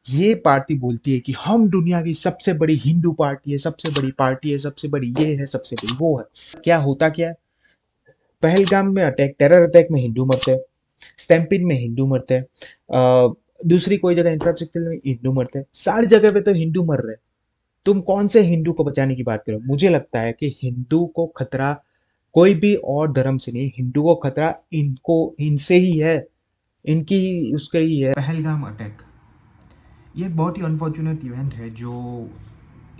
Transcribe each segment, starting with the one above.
ये पार्टी बोलती है कि हम दुनिया की सबसे बड़ी हिंदू पार्टी है, सबसे बड़ी पार्टी है, सबसे बड़ी ये है, सबसे बड़ी वो है। क्या होता क्या है? पहलगाम में अटैक, टेरर अटैक में हिंदू मरते हैं, स्टैम्पीड में हिंदू मरते हैं, दूसरी कोई जगह इंफ्रास्ट्रक्चर में हिंदू मरते हैं, सारी जगह पे तो हिंदू मर रहे हैं। तुम कौन से हिंदू को बचाने की बात करो? मुझे लगता है कि हिंदू को खतरा कोई भी और धर्म से नहीं, हिंदू को खतरा इनको इनसे ही है, इनकी उसका ही है। पहलगाम अटैक ये एक बहुत ही अनफॉर्चुनेट इवेंट है जो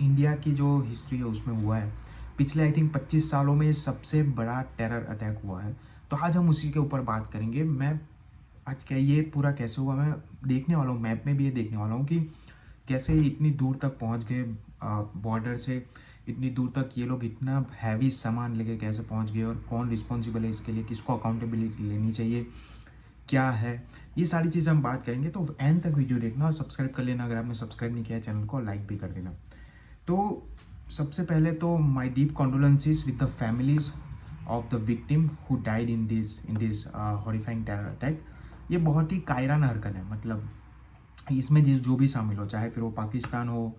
इंडिया की जो हिस्ट्री है उसमें हुआ है। पिछले आई थिंक 25 सालों में सबसे बड़ा टेरर अटैक हुआ है। तो आज हम उसी के ऊपर बात करेंगे। मैं आज क्या ये पूरा कैसे हुआ मैं देखने वाला हूँ, मैप में भी ये देखने वाला हूँ कि कैसे इतनी दूर तक पहुँच गए, बॉर्डर से इतनी दूर तक ये लोग इतना हैवी सामान लेके कैसे पहुँच गए, और कौन रिस्पॉन्सिबल है इसके लिए, किसको अकाउंटेबिलिटी लेनी चाहिए, क्या है, ये सारी चीज़ें हम बात करेंगे। तो एंड तक वीडियो देखना और सब्सक्राइब कर लेना, अगर आपने सब्सक्राइब नहीं किया है चैनल को, लाइक भी कर देना। तो सबसे पहले तो my deep condolences with the families of the victim who died in this horrifying terror attack. ये बहुत ही कायराना हरकत है, मतलब इसमें जिस जो भी शामिल हो, चाहे फिर वो पाकिस्तान हो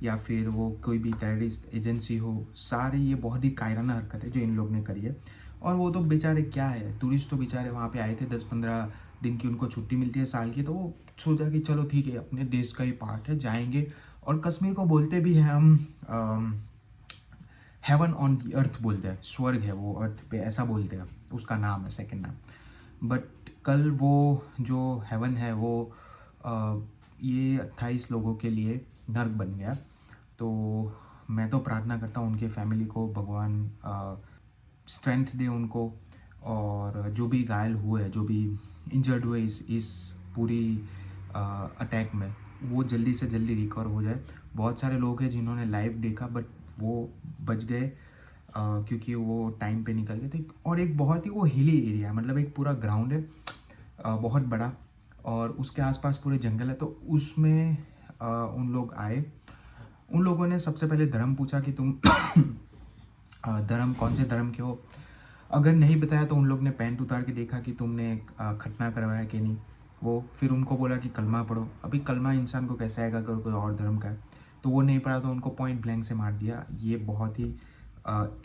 या फिर वो कोई भी टेररिस्ट एजेंसी हो, सारी ये बहुत ही कायराना हरकत है जो इन लोग ने करी है। और वो तो बेचारे क्या है, टूरिस्ट तो बेचारे वहाँ पे आए थे, 10-15 दिन की उनको छुट्टी मिलती है साल की, तो वो सोचा कि चलो ठीक है, अपने देश का ही पार्ट है, जाएंगे। और कश्मीर को बोलते भी हैं हम हेवन ऑन दी अर्थ बोलते हैं, स्वर्ग है वो अर्थ पे, ऐसा बोलते हैं, उसका नाम है, सेकंड नाम। बट कल वो जो हेवन है वो अ, ये 28 लोगों के लिए नर्क बन गया। तो मैं तो प्रार्थना करता हूँ उनके फैमिली को भगवान स्ट्रेंथ दे उनको, और जो भी घायल हुए, जो भी इंजर्ड हुए इस पूरी अटैक में, वो जल्दी से जल्दी रिकवर हो जाए। बहुत सारे लोग हैं जिन्होंने लाइव देखा बट वो बच गए, क्योंकि वो टाइम पे निकल गए थे। और एक बहुत ही वो हिली एरिया है, मतलब एक पूरा ग्राउंड है बहुत बड़ा, और उसके आसपास पूरे जंगल है। तो उसमें उन लोग आए, उन लोगों ने सबसे पहले धर्म पूछा कि तुम धर्म कौन से धर्म के हो। अगर नहीं बताया तो उन लोग ने पैंट उतार के देखा कि तुमने खतना करवाया कि नहीं। वो फिर उनको बोला कि कलमा पढ़ो। अभी कलमा इंसान को कैसे आएगा अगर कोई और धर्म का है? तो वो नहीं पढ़ा तो उनको पॉइंट ब्लैंक से मार दिया। ये बहुत ही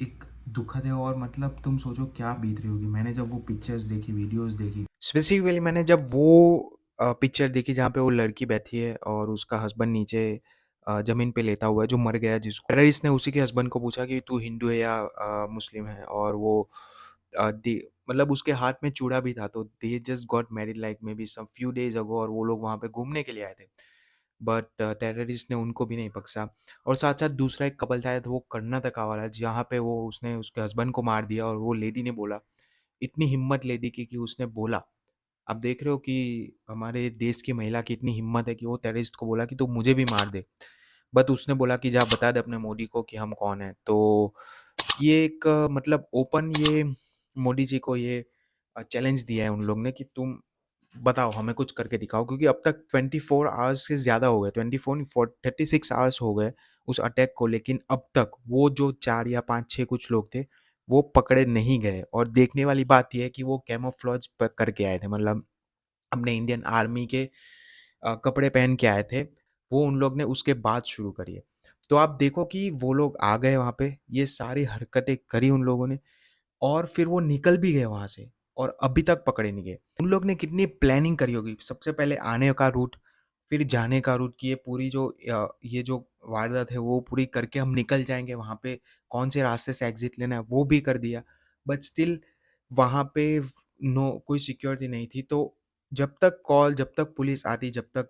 एक दुखद है, और मतलब तुम सोचो क्या बीत रही होगी। मैंने जब वो पिक्चर्स देखी, वीडियोस देखी, स्पेसिफिकली मैंने जब वो पिक्चर देखी जहाँ पे वो लड़की बैठी है और उसका हस्बैंड नीचे ज़मीन पे लेटा हुआ है, जो मर गया है, जिसको टेररिस्ट ने उसी के हस्बैंड को पूछा कि तू हिंदू है या मुस्लिम है, और वो दे मतलब उसके हाथ में चूड़ा भी था। तो they just got married like maybe some few days ago, और वो लोग वहाँ पे घूमने के लिए आए थे। बट टेररिस्ट ने उनको भी नहीं बख्शा। और साथ साथ दूसरा एक कपल था, तो वो कर्नाटका वाला, जहाँ पे वो उसने उसके हस्बैंड को मार दिया, और वो लेडी ने बोला, इतनी हिम्मत लेडी की कि उसने बोला। आप देख रहे हो कि हमारे देश की महिला की इतनी हिम्मत है कि वो टेररिस्ट को बोला कि तू मुझे भी मार दे, बट उसने बोला कि जा बता दे अपने मोदी को कि हम कौन है। तो ये एक मतलब ओपन ये मोदी जी को ये चैलेंज दिया है उन लोग ने कि तुम बताओ, हमें कुछ करके दिखाओ, क्योंकि अब तक 24 आवर्स से ज़्यादा हो गए, 24 नहीं 36 आवर्स हो गए उस अटैक को, लेकिन अब तक वो जो 4 या 5-6 कुछ लोग थे वो पकड़े नहीं गए। और देखने वाली बात ये है कि वो कैमोफ्लेज करके आए थे, मतलब अपने इंडियन आर्मी के कपड़े पहन के आए थे। वो उन लोग ने उसके बाद शुरू करी है। तो आप देखो कि वो लोग आ गए वहाँ पे, ये सारी हरकतें करी उन लोगों ने, और फिर वो निकल भी गए वहाँ से, और अभी तक पकड़े नहीं गए। उन लोग ने कितनी प्लानिंग करी होगी, सबसे पहले आने का रूट, फिर जाने का रूट, कि ये पूरी जो ये जो वारदात है वो पूरी करके हम निकल जाएँगे वहाँ पे, कौन से रास्ते से एग्ज़िट लेना है वो भी कर दिया। बट स्टिल वहाँ पे नो कोई सिक्योरिटी नहीं थी। तो जब तक पुलिस आती, जब तक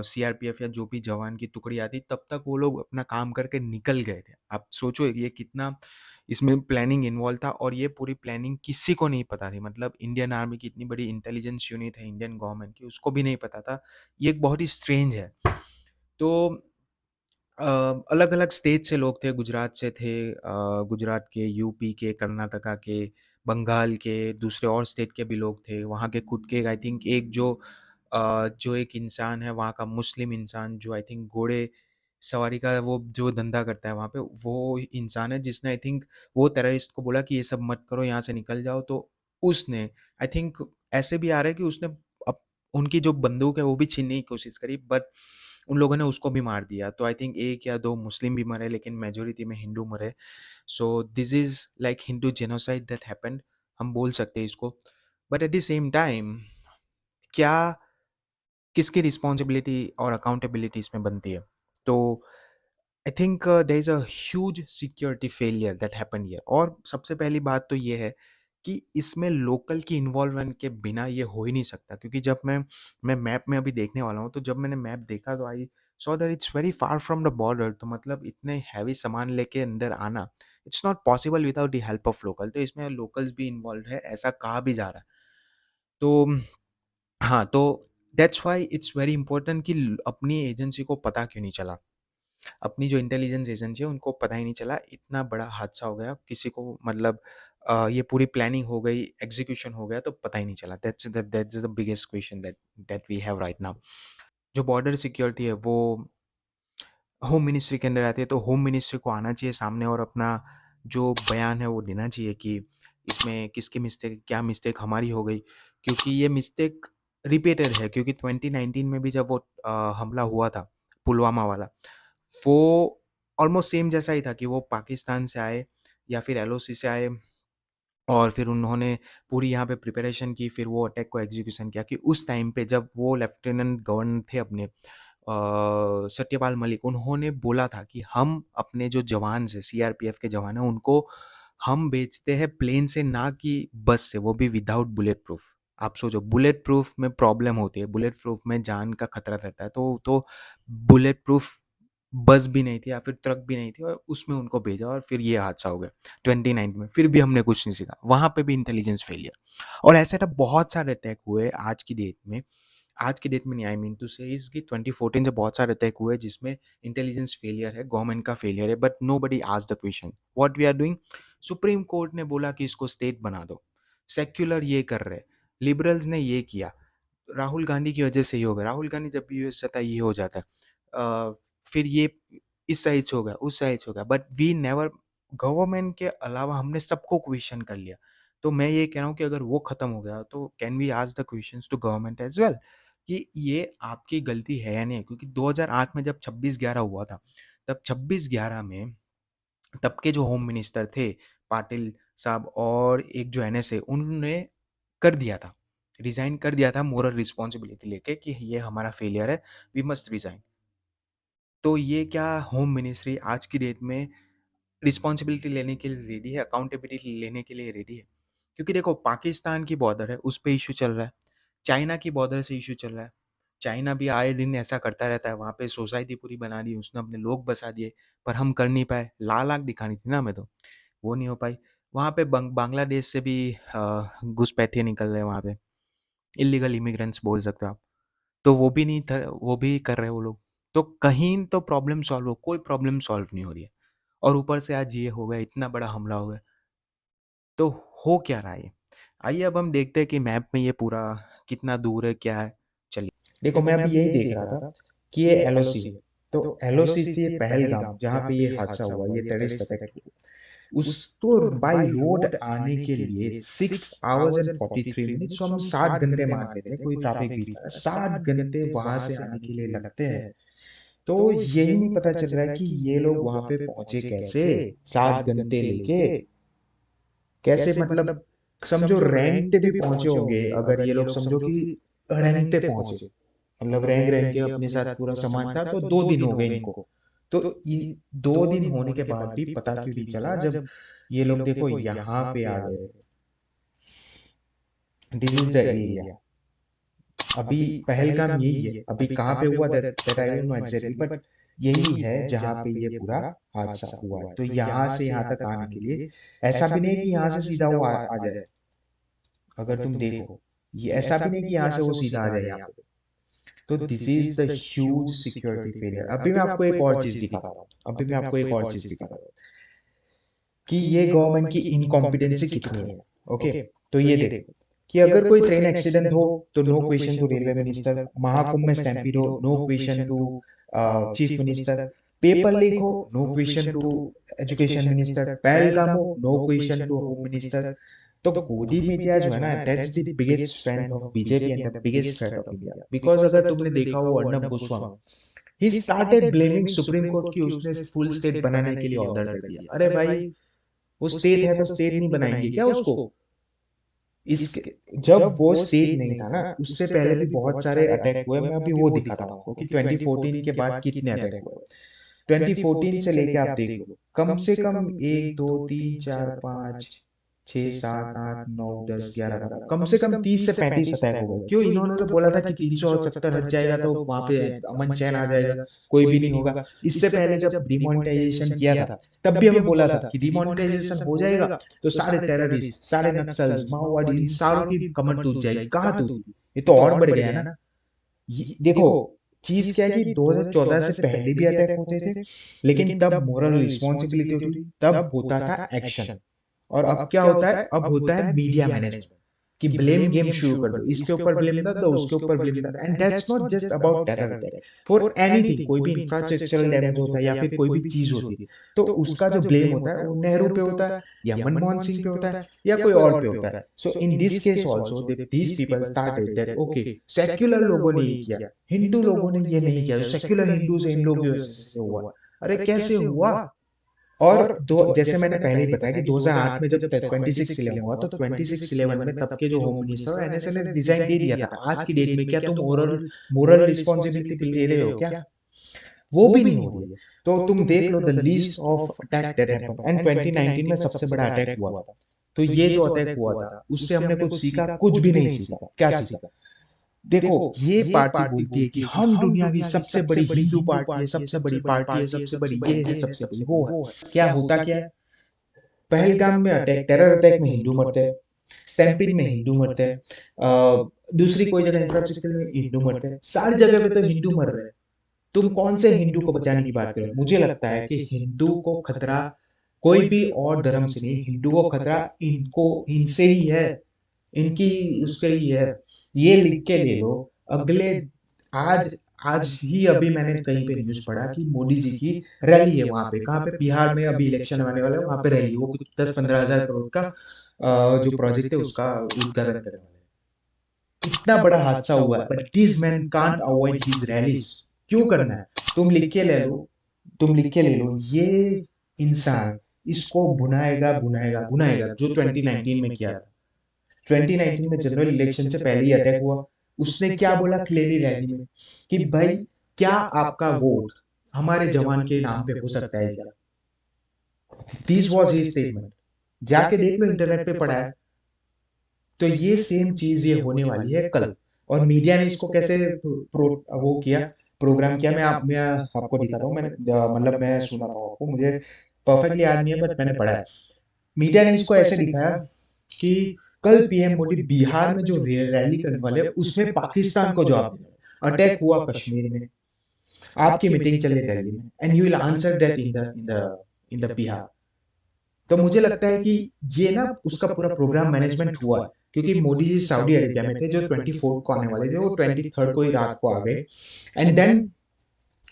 सीआरपीएफ या जो भी जवान की टुकड़ी आती, तब तक वो लोग अपना काम करके निकल गए थे। आप सोचो ये कितना इसमें प्लानिंग इन्वॉल्व था, और ये पूरी प्लानिंग किसी को नहीं पता थी। मतलब इंडियन आर्मी की इतनी बड़ी इंटेलिजेंस यूनिट है इंडियन गवर्नमेंट की, उसको भी नहीं पता था। ये एक बहुत ही स्ट्रेंज है। तो अलग-अलग स्टेट से लोग थे, गुजरात से थे, गुजरात के, यूपी के, कर्नाटका के, बंगाल के, दूसरे और स्टेट के भी लोग थे। वहाँ के खुद के आई थिंक एक जो एक इंसान है वहाँ का, मुस्लिम इंसान, जो आई थिंक घोड़े सवारी का वो जो धंधा करता है वहाँ पे, वो इंसान है जिसने आई थिंक वो टेररिस्ट को बोला कि ये सब मत करो, यहाँ से निकल जाओ। तो उसने आई थिंक ऐसे भी आ रहा है कि उसने अप उनकी जो बंदूक है वो भी छीनने की कोशिश करी, बट उन लोगों ने उसको भी मार दिया। तो आई थिंक 1 या 2 मुस्लिम भी मरे, लेकिन मेजॉरिटी में हिंदू मरे। So this is like Hindu genocide that happened, हम बोल सकते हैं इसको। But at the same time क्या किसकी रिस्पॉन्सिबिलिटी और अकाउंटेबिलिटी इसमें बनती है? तो I think there is a huge security failure that happened here. और सबसे पहली बात तो ये है कि इसमें लोकल की इन्वॉल्वमेंट के बिना ये हो ही नहीं सकता, क्योंकि जब मैं मैप में अभी देखने वाला हूँ, तो जब मैंने मैप देखा तो I saw that it's very far from the border. तो मतलब इतने हैवी सामान लेके अंदर आना, it's not possible without the help of local. तो इसमें लोकल्स भी इन्वॉल्व है, ऐसा कहा भी जा रहा है। तो हाँ, तो that's why it's very important कि अपनी एजेंसी को पता क्यों नहीं चला, अपनी जो इंटेलिजेंस एजेंसी है उनको पता ही नहीं चला, इतना बड़ा हादसा हो गया किसी को, मतलब ये पूरी प्लानिंग हो गई, एग्जीक्यूशन हो गया, तो पता ही नहीं चला। That's the biggest question that that we have right now. जो बॉर्डर सिक्योरिटी है वो होम मिनिस्ट्री के अंदर आती है, तो होम मिनिस्ट्री को आना चाहिए सामने और अपना जो बयान है वो देना चाहिए कि इसमें किसकी मिस्टेक, क्या मिस्टेक हमारी हो गई, क्योंकि ये मिस्टेक रिपीटेड है। क्योंकि 2019 में भी जब वो हमला हुआ था पुलवामा वाला, वो ऑलमोस्ट सेम जैसा ही था कि वो पाकिस्तान से आए या फिर एलओसी से आए, और फिर उन्होंने पूरी यहाँ पे प्रिपरेशन की, फिर वो अटैक को एग्जीक्यूशन किया। कि उस टाइम पे जब वो लेफ्टिनेंट गवर्नर थे अपने सत्यपाल मलिक, उन्होंने बोला था कि हम अपने जो जवान से सीआरपीएफ के जवान हैं उनको हम भेजते हैं प्लेन से, ना कि बस से, वो भी विदाउट बुलेट प्रूफ। आप सोचो, बुलेट प्रूफ में प्रॉब्लम होती है, बुलेट प्रूफ में जान का खतरा रहता है, तो बुलेट प्रूफ बस भी नहीं थी या फिर ट्रक भी नहीं थी, और उसमें उनको भेजा और फिर ये हादसा हो गया 29 में। फिर भी हमने कुछ नहीं सीखा, वहां पे भी इंटेलिजेंस फेलियर। और ऐसे ना बहुत सारे अटैक हुए आज की डेट में, आज की डेट में नहीं, I mean to say is कि 2014 से बहुत सारे अटैक हुए जिसमें इंटेलिजेंस फेलियर है, गवर्नमेंट का फेलियर है, बट नो बडी आज the question what we are doing. Supreme Court ने बोला कि इसको स्टेट बना दो, सेक्युलर ये कर रहे, लिबरल्स ने ये किया, राहुल गांधी की वजह से ही होगा, राहुल गांधी जब भी यूएस जाता है ये हो जाता है, फिर ये इस साइड से हो गया, उस साइड से हो गया, बट वी नेवर, गवर्नमेंट के अलावा हमने सबको क्वेश्चन कर लिया। तो मैं ये कह रहा हूँ कि अगर वो खत्म हो गया तो can we ask the questions to government as well कि ये आपकी गलती है या नहीं। क्योंकि 2008 में जब 26/11 हुआ था, तब 26/11 में तब के जो होम मिनिस्टर थे पाटिल साहब, और एक जो एनएसए, उन्होंने कर दिया था, रिजाइन कर दिया था मोरल रिस्पॉन्सिबिलिटी लेके कि ये हमारा फेलियर है, वी मस्ट रिजाइन। तो ये क्या होम मिनिस्ट्री आज की डेट में रिस्पॉन्सिबिलिटी लेने के लिए रेडी है, अकाउंटेबिलिटी लेने के लिए रेडी है? क्योंकि देखो, पाकिस्तान की बॉर्डर है, उस पे इशू चल रहा है, चाइना की बॉर्डर से इशू चल रहा है, चाइना भी आए दिन ऐसा करता रहता है, वहाँ पे सोसाइटी पूरी बना दी उसने, अपने लोग बसा दिए, पर हम कर नहीं पाए। लाल आँख दिखानी थी ना हमें, तो वो नहीं हो पाई। वहाँ पे बांग्लादेश से भी घुसपैठिए निकल रहे हैं वहाँ पे, इलीगल इमिग्रेंट्स बोल सकते हो आप, तो वो भी नहीं था, वो भी कर रहे हैं वो लोग। तो कहीं तो प्रॉब्लम सॉल्व हो, कोई प्रॉब्लम सॉल्व नहीं हो रही है, और ऊपर से आज ये हो गया, इतना बड़ा हमला हो गया। तो हो क्या रहा है ये? आइए अब हम देखते हैं कि मैप में ये पूरा कितना दूर है, क्या है। चलिए, देखो मैं अभी यही देख रहा था कि ये एलओसी है। तो एलओसी से ये पहलगाम जहाँ पे ये हादसा हुआ, ये टेररिस्ट अटैक हुआ, उस तो बाई रोड आने के लिए 6 hours and 43 minutes, हम 7 घंटे मान लेते हैं, कोई ट्रैफिक भी था, 7 घंटे वहां से आने के लिए लगते हैं। तो यही नहीं पता चल रहा है कि ये लोग वहां पे पहुंचे कैसे, 7 घंटे लेके कैसे, मतलब समझो रेंगते भी पहुंचे होंगे, अगर ये लोग समझो कि रेंगते पहुंचे, मतलब रेंग रेंग के अपने साथ पूरा सामान था, तो 2 दिन हो गए इनको। तो 2 दिन होने के बाद भी पता क्यों नहीं चला, जब ये लोग देखो यहाँ पे आ गए थे, दिस इज द एरिया। अभी पहलगाम यही है, अभी कहाँ पे हुआ that I don't know exactly, but यही है जहाँ पे ये पूरा हादसा हुआ है। तो यहाँ से यहाँ तक आने के लिए ऐसा भी नहीं कि यहाँ से सीधा वो आ जाए, अगर तुम देखो, ये ऐसा भी नहीं कि यहाँ से वो सीधा आ जाए यहाँ पे। तो this is the huge security failure. अभी मैं आपको एक और चीज दिखाता हूँ, अभी मैं आपको एक और चीज दिखाता हूँ कि ये गवर्नमेंट की इनकॉम्पिटेंसी कितनी है। ओके, तो ये देखो कि अगर कोई ट्रेन एक्सीडेंट हो तो no question to railway minister, Mahakumbh में स्टैम्पीड हो no question to chief minister, paper leak हो no question to education minister, Pahalgam हो no question to home minister. तो गोदी मीडिया जो है ना, that's the biggest strength of BJP and the biggest threat of India. Because अगर तुमने देखा हो Arnab Goswami, he started blaming Supreme Court की उसने फुल स्टेट बनाने के लिए ऑर्डर कर दिया। अरे भाई, वो स्टेट है तो स्टेट नहीं बनाएंगे क्या उसको? इसके जब वो स्टेट नहीं था ना, उससे पहले भी बहुत सारे अटैक हुए। मैं अभी वो दिखाता हूँ आपको कि 2014 के बाद कितने अटैक हुए। 2014 से लेके आप देख लो, कम से कम 1 2 3 4 5 6 7 8 9 10 11 12, कम से कम 30 से 35 अटैक हो गए। क्यों? इन्होंने तो बोला था कि 370 हट जाएगा तो वहां पे अमन चैन आ जाएगा, कोई भी नहीं होगा। इससे पहले जब डिमोनेटाइजेशन किया था, तब भी हमें बोला था कि डिमोनेटाइजेशन हो जाएगा तो सारे टेररिस्ट, सारे नक्सल्स, माओवादी, इन सारों की कमर टूट जाएगी। कहाँ टूटी? ये तो और बढ़ गया है ना। देखो, चीज क्या है कि 2014 से पहले भी अटैक होते थे, लेकिन तब मोरल रिस्पॉन्सिबिलिटी होती थी, तब होता था एक्शन। और अब क्या होता है? अब होता है मीडिया मैनेजमेंट, कि ब्लेम गेम शुरू कर दो, इसके ऊपर ब्लेम डाल दो, उसके ऊपर ब्लेम डाल दो। And that's not just about terror attack, for anything, कोई भी इंफ्रास्ट्रक्चरल डैमेज होता है या फिर कोई भी चीज होती है, तो उसका जो ब्लेम होता है वो नेहरू पे होता है या मनमोहन सिंह पे होता है या कोई और पे होता है। So in this case also these people started that okay, secular लोगों ने ये किया, हिंदू लोगों ने ये नहीं किया, जो सेक्युलर हिंदूज है इन लोग की वजह से हुआ। अरे कैसे हुआ? और दो, जैसे मैंने पहले ही बताया कि 2008 में जब 26/11 हुआ, तो 26/11 में तब के जो होम मिनिस्टर और एनएसए ने रिजाइन दे दिया था। आज की डेट में क्या तुम मोरल मोरल रिस्पॉन्सिबिलिटी ले रहे हो क्या? वो भी नहीं हो रही है। तो तुम देख लो the least of attack that happened, and 2019 में सबसे बड़ा अटैक हुआ था। तो ये जो अटैक हुआ था उससे हमने कुछ सीखा? कुछ भी नहीं सीखा। क्या सीखा? देखो, ये पार्टी बोलती है कि हम दुनिया की सबसे बड़ी हिंदू पार्टी है, सबसे बड़ी पार्टी है, सबसे बड़ी ये है, सबसे बड़ी वो है। क्या होता क्या है? पहलगाम में अटैक, टेरर अटैक में हिंदू मरते हैं, स्टैम्पीड में हिंदू मरते हैं, दूसरी कोई जगह इंफ्रास्ट्रक्चर में हिंदू मरते हैं, सारी जगह पे तो हिंदू मर रहे हैं। तुम कौन से हिंदू को बचाने की बात कर रहे हो? मुझे लगता है कि हिंदू को खतरा कोई भी और धर्म से नहीं, हिंदू को खतरा इनको, इनसे ही है, इनकी उसके ही है। ये लिख के ले लो। अगले आज आज ही अभी मैंने कहीं पे न्यूज पढ़ा कि मोदी जी की रैली है वहां पे, कहाँ पे? बिहार में अभी इलेक्शन आने वाला है, वहां पे रैली, वो कुछ 10-15 हज़ार करोड़ का जो प्रोजेक्ट है उसका उद्घाटन करने वाले हैं। इतना बड़ा हादसा हुआ है, but this man can't avoid his rallies. क्यों करना है? तुम लिख के ले लो, तुम लिख के ले लो, ये इंसान इसको भुनाएगा भुनाएगा भुनाएगा, जो 2019 में किया था। 2019 में जनरल इलेक्शन से पहले ही अटैक हुआ। उसने क्या बोला क्लियरली रैली में कि भाई, क्या आपका वोट हमारे जवान के नाम पे हो सकता है क्या? This was his statement. जाके देख लो, इंटरनेट पे पढ़ा है। तो ये सेम चीज ये होने वाली है कल। और मीडिया ने इसको कैसे वो किया, प्रोग्राम किया, मैं आपको दिखाता हूँ। मैंने मतलब मैं सुना था आपको, मुझे परफेक्टली याद नहीं है, बट मैंने पढ़ा है। मीडिया ने इसको ऐसे दिखाया कि कल पीएम मोदी बिहार में जो रैली करने वाले हैं उसमें पाकिस्तान को जवाब देना। अटैक हुआ कश्मीर में, आपकी मीटिंग चल रही दिल्ली में, and you will answer that in the Bihar. तो मुझे लगता है कि ये ना उसका पूरा प्रोग्राम मैनेजमेंट हुआ है, क्योंकि मोदी जी सऊदी अरेबिया में थे, जो 24 को आने वाले थे, वो 23 को ही रात को आ गए। एंड देन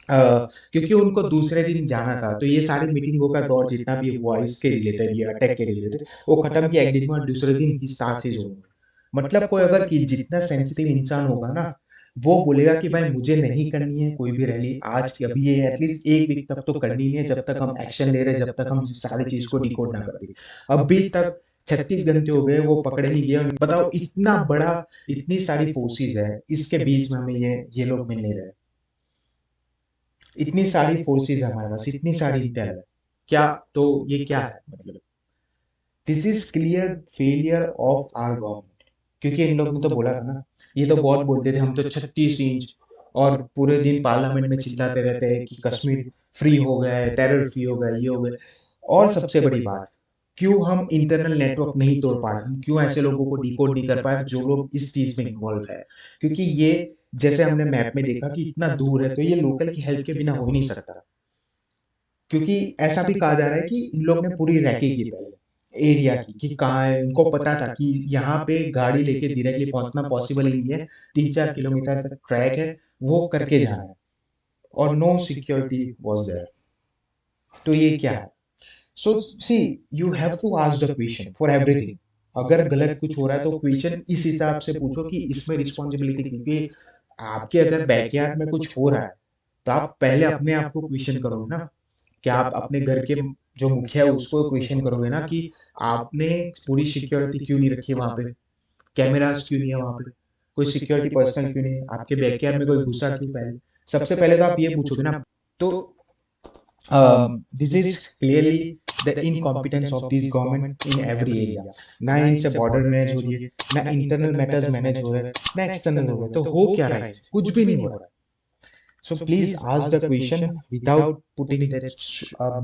क्योंकि उनको दूसरे दिन जाना था, तो ये सारी मीटिंगों का दौर जितना भी हुआ इसके रिलेटेड, ये अटैक के रिलेटेड, वो खत्म किया एक दिन में, और दूसरे दिन ही स्टार्ट ही होगा। मतलब कोई अगर कि जितना सेंसिटिव इंसान होगा ना, वो बोलेगा कि भाई मुझे नहीं करनी है कोई भी रैली आज की, अभी ये एटलीस्ट एक वीक तक तो करनी नहीं है, जब तक हम एक्शन ले रहे, जब तक हम सारी चीज को डिकोड ना कर दे। अभी तक 36 घंटे हो गए, वो पकड़े नहीं गए। बताओ, इतना बड़ा, इतनी सारी फोर्सेज है, इसके बीच में हमें ये लोग मिल नहीं रहे। इतनी सारी फोर्सेस है हमारे पास, इतनी सारी इंटेल है, क्या? तो ये क्या है मतलब? This is clear failure of our government. क्योंकि इन लोग ने तो बोला था ना, ये तो बहुत बोलते थे हम तो 36 इंच, और पूरे दिन पार्लियामेंट में चिल्लाते रहते हैं कि कश्मीर फ्री हो गया है, टेरर फ्री हो गया, ये हो गया। और सबसे बड़ी बात, क्यों हम इंटरनल नेटवर्क नहीं तोड़ पा रहे? हम क्यों ऐसे लोगों को डिकोड नहीं कर पाए जो लोग इस चीज में इन्वॉल्व है? क्योंकि ये, जैसे हमने मैप में देखा कि इतना दूर है, तो ये लोकल की हेल्प के बिना हो ही नहीं सकता। क्योंकि ऐसा भी कहा जा रहा है कि इन लोग ने पूरी रैकी की पहले एरिया की, कि कहाँ है, इनको पता था कि यहाँ पे गाड़ी लेके डायरेक्टली पहुंचना पॉसिबल ही नहीं है, 3-4 किलोमीटर तक ट्रैक है, वो करके जाना है, और नो सिक्योरिटी वॉज देयर। तो ये क्या है? So see, you have to ask the question for everything. अगर गलत कुछ हो रहा है तो क्वेश्चन इस हिसाब से पूछो कि इसमें रिस्पॉन्सिबिलिटी, क्योंकि आपके अगर बैकयार्ड में कुछ हो रहा है तो आप पहले अपने आप को क्वेश्चन करोगे ना, कि आप अपने घर के जो मुखिया है उसको क्वेश्चन करोगे ना कि आपने पूरी सिक्योरिटी क्यों नहीं रखी है वहां पे, कैमरास क्यों नहीं है वहां पे, कोई सिक्योरिटी पर्सनल क्यों नहीं है, आपके बैकयार्ड में कोई घुसा क्यों, पहले सबसे पहले तो आप ये पूछोगे ना। तो this is clearly the incompetence of this government in every area। ना इनसे बॉर्डर मैनेज हो रही है, ना इंटरनल मैटर्स मैनेज हो रहे हैं, ना एक्सटर्नल हो रहे हैं, तो हो क्या रहा है, कुछ भी नहीं हो रहा है। So please ask the question without putting that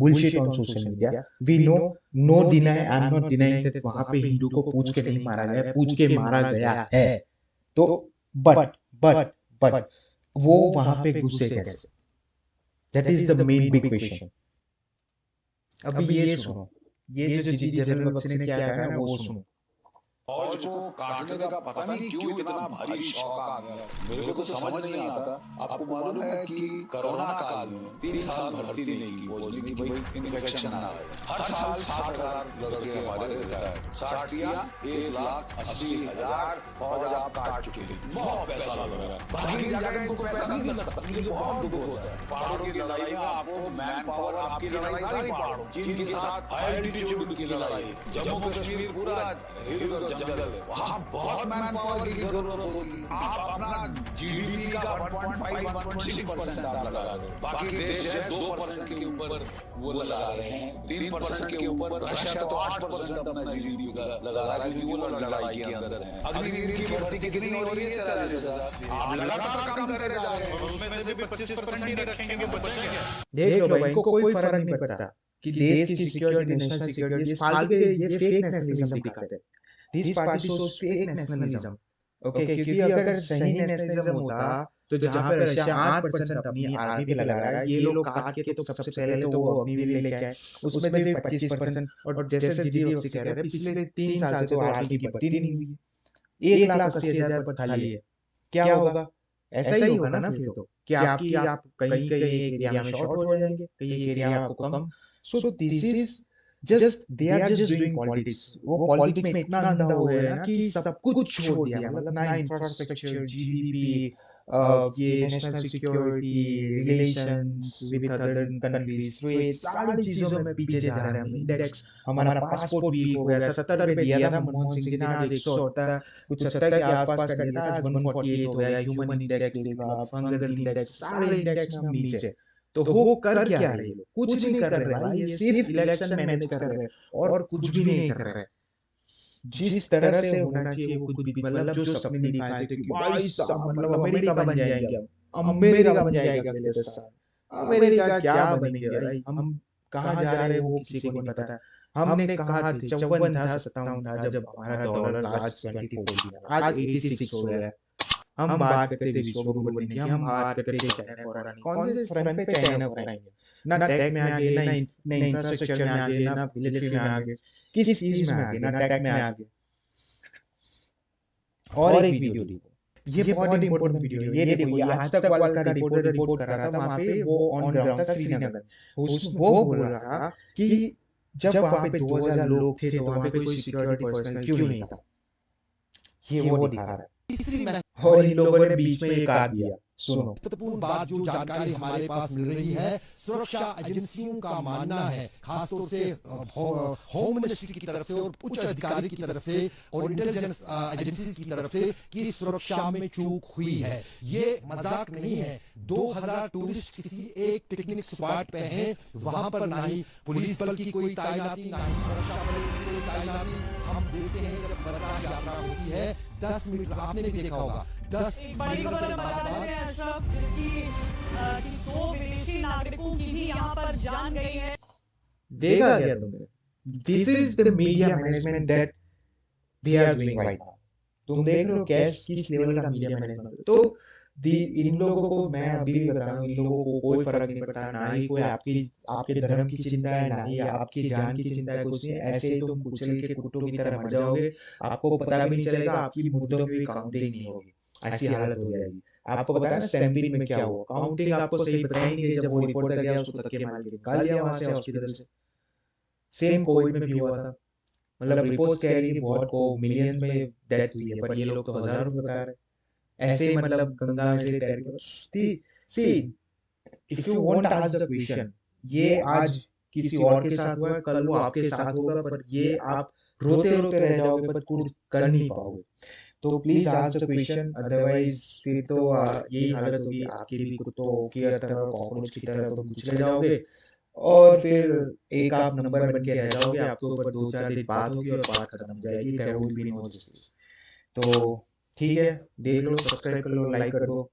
bullshit on social media। We know, no deny, I'm not denying that वहां पे हिंदू को पूछ के नहीं मारा गया, पूछ के मारा गया है। तो बट वो वहां पे घुसे कैसे? That is the main big question। अभी ये सुनो, ये जो जी जनरल बख्शी ने क्या कहा ना वो सुनो। फौज को काटने का पता नहीं क्यों इतना भारी शौक आ गया, मेरे को तो समझ नहीं आता। आपको मालूम है कि कोरोना काल में 3 साल भर्ती नहीं की फौज ने कि भाई इन्फेक्शन ना आए। हर साल 60,000 लड़के हमारे रिटायर, 60 किया 1,80,000 फौज आप काट चुके हैं। बहुत पैसा लग रहा है, बाकी जगह इनको पैसा नहीं लगता, मुझे बहुत दुख होता है। पहाड़ों की लड़ाई में आपको मैन पावर, आपकी लड़ाई सारी पहाड़ों, चीन के साथ हाई एल्टीट्यूड की लड़ाई, जम्मू कश्मीर पूरा जंगल है, वहाँ बहुत मैन पावर की जरूरत होगी। आप अपना जीडीपी का 1.5-1.6% आप लगा रहे हो, बाकी देश है 2% के ऊपर वो लगा रहे हैं, 3% के ऊपर। रशिया तो 8% अपना जीडीपी लगा रहा है क्योंकि वो लड़ाई के अंदर है। अग्निवीर की भर्ती कितनी हो रही है? 43,000। आप लगातार कम करे जा रहे हैं, उसमें से भी 25% ही रखेंगे, बचेंगे। देख लो भाई, इनको कोई फर्क नहीं पड़ता कि देश की सिक्योरिटी, नेशनल सिक्योरिटी, इस फालतू के ये फेक नेशनलिज्म दिखाते हैं। This party shows fake nationalism. Okay, क्योंकि अगर सही नेशनलिज्म होता तो जहां पे रशिया 8% अपनी आर्मी पे लगा रहा है, ये लोग काट के तो सबसे पहले तो वो अग्निवीर लेके आए, उसमें से 25%। और जैसे जीडी बख्शी कह रहे हैं, पिछले 3 साल से तो आर्मी की भर्ती नहीं हुई है, 1,80,000 पद खाली है। क्या होगा? ऐसा ही होगा ना फिर तो, कि आप कहीं कहीं एक एरिया में शॉर्ट हो जाएंगे, कहीं एक एरिया आपको कम। So this is just, they are just doing politics. वो पॉलिटिक्स में इतना अंधा हो गया है ना कि सब कुछ छोड़ दिया, मतलब ना इंफ्रास्ट्रक्चर, जीडीपी, ये national security, relations with other countries, trade, सारी चीजों में पीछे जा रहे हैं हम। इंडेक्स, हमारा पासपोर्ट वीक हो गया, 70 पे दिया था मनमोहन सिंह जी ने, आज 170, कुछ 70 के आसपास कर दिया था, आज 148 हो गया। ह्यूमन इंडेक्स देख लो आप, हंगर इंडेक्स, सारे इंडेक्स में हम नीचे। तो वो कर क्या रहे हैं? कुछ नहीं कर रहे भाई, ये सिर्फ इलेक्शन मैनेज कर रहे हैं और कुछ भी नहीं कर रहे। जिस तरह से होना चाहिए वो कुछ भी, मतलब जो सपने दिखाए थे कि भाई साहब मतलब अमेरिका बन जाएंगे हम, अमेरिका बन जाएगा अगले 10 साल। अमेरिका क्या बनेंगे भाई, हम कहाँ जा रहे हैं वो किसी को नहीं पता। हमने कहा थे 54 था, 57 था जब हमारा डॉलर लास्ट 24 था, आज 86 हो गया है। हम बात करते विश्व गुरु बनने की, हम बात करते चाइना को हराने, कौन से फ्रंट पे चाइना को हराएंगे? ना टेक में आगे, ना इंफ्रास्ट्रक्चर में आगे, ना मिलिट्री में आगे, किस चीज में आगे? ना टेक में आगे। और एक वीडियो देखो, ये बहुत इंपॉर्टेंट वीडियो है, ये देखो, ये आज तक वाल का रिपोर्टर रिपोर्ट कर रहा था, वहां पे वो ऑन ग्राउंड था श्रीनगर। वो बोल रहा था कि जब वहां पे 2,000 लोग थे तो वहां पे कोई सिक्योरिटी पर्सनल क्यों नहीं था? ये वो दिखा रहा है। और इन लोगों ने बीच में एक काट दिया, सुनो। महत्वपूर्ण बात जो जानकारी हमारे पास मिल रही है, सुरक्षा एजेंसियों का मानना है, खासतौर से होम मिनिस्ट्री की तरफ से और उच्च अधिकारी की तरफ से और इंटेलिजेंस एजेंसीज की तरफ से कि सुरक्षा में चूक हुई है। ये मजाक नहीं है। 2,000 टूरिस्ट किसी एक पिकनिक स्पॉट पे हैं, वहां पर ना ही पुलिस बल की कोई तैनाती, ना ही सुरक्षा बल की कोई तैनाती। हम देखते हैं जब बद्रीनाथ यात्रा होती है, 10 मिनट आपने भी देखा होगा, 10 बड़ी खबर बता रहे हैं अशरफ, कि 2 विदेशी नागरिकों की भी यहाँ पर जान गई है। देखा क्या तुमने? This is the media management that they are doing right now. तुम देख रहे हो कैस किस लेवल का मीडिया मैनेजमेंट। तो इन लोगों को मैं अभी भी बता रहा हूँ, इन लोगों को कोई फर्क नहीं पड़ता, ना ही कोई आपके धर्म की चिंता है, ना ही आपकी जान की चिंता है, कुछ नहीं। ऐसे ही तुम कुचल के कुत्तों की तरह मर जाओगे, आपको पता भी नहीं चलेगा, आपकी मुर्दों में भी काउंटिंग नहीं होगी, ऐसी हालत हो जाएगी। आपको पता है ना स्टैम्पिंग में क्या हुआ? काउंटिंग आपको सही बताई नहीं गई, जब वो रिपोर्टर गया उसको धक्के मार के निकाल दिया वहां से हॉस्पिटल से। सेम कोविड में भी हुआ था, मतलब रिपोर्ट्स कह रही है कि बहुत को मिलियंस में डेथ हुई है, पर ये लोग तो हजारों में बता रहे हैं। ऐसे मतलब गंगा में से तैर के see if you want ask the question, ये आज किसी और के साथ हुआ है, कल वो आपके साथ होगा, पर ये आप रोते रोते रह जाओगे पर कुछ कर नहीं पाओगे। तो please ask the question, otherwise फिर तो यही हालत होगी आपकी भी, कुत्तों की तरह, कॉकरोच की तरह तुम कुचले जाओगे, और फिर एक आप नंबर बन के रह जाओगे, आपके ऊपर 2-4 दिन बात होगी और बात खत्म हो जाएगी। There will be no justice. तो ठीक है, देख लो, सब्सक्राइब कर लो, लाइक कर दो।